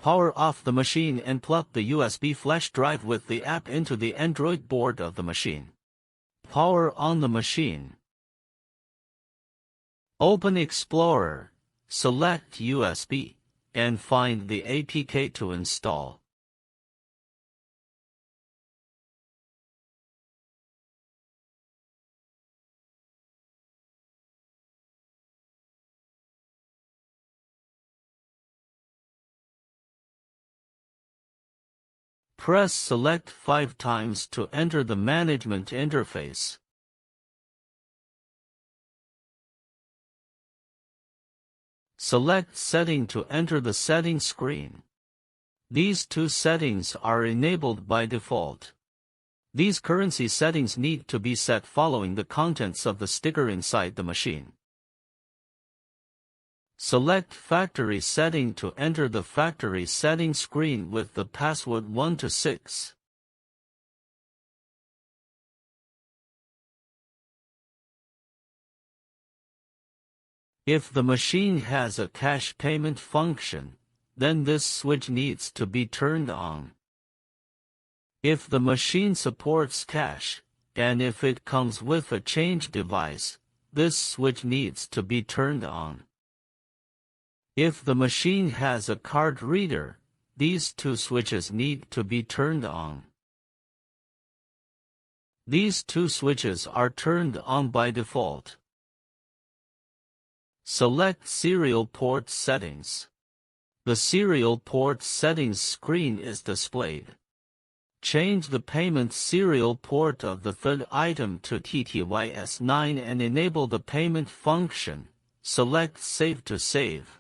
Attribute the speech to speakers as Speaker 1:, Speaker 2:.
Speaker 1: Power off the machine and plug the USB flash drive with the app into the Android board of the machine. Power on the machine. Open Explorer, select USB, and find the APK to install. Press Select 5 times to enter the management interface. Select Setting to enter the settings screen. These two settings are enabled by default. These currency settings need to be set following the contents of the sticker inside the machine. Select Factory Setting to enter the factory settings screen with the password 1 to 6. If the machine has a cash payment function, then this switch needs to be turned on. If the machine supports cash, and if it comes with a change device, this switch needs to be turned on. If the machine has a card reader, these two switches need to be turned on. These two switches are turned on by default. Select Serial Port Settings. The Serial Port Settings screen is displayed. Change the payment serial port of the third item to TTYS9 and enable the payment function. Select Save to save.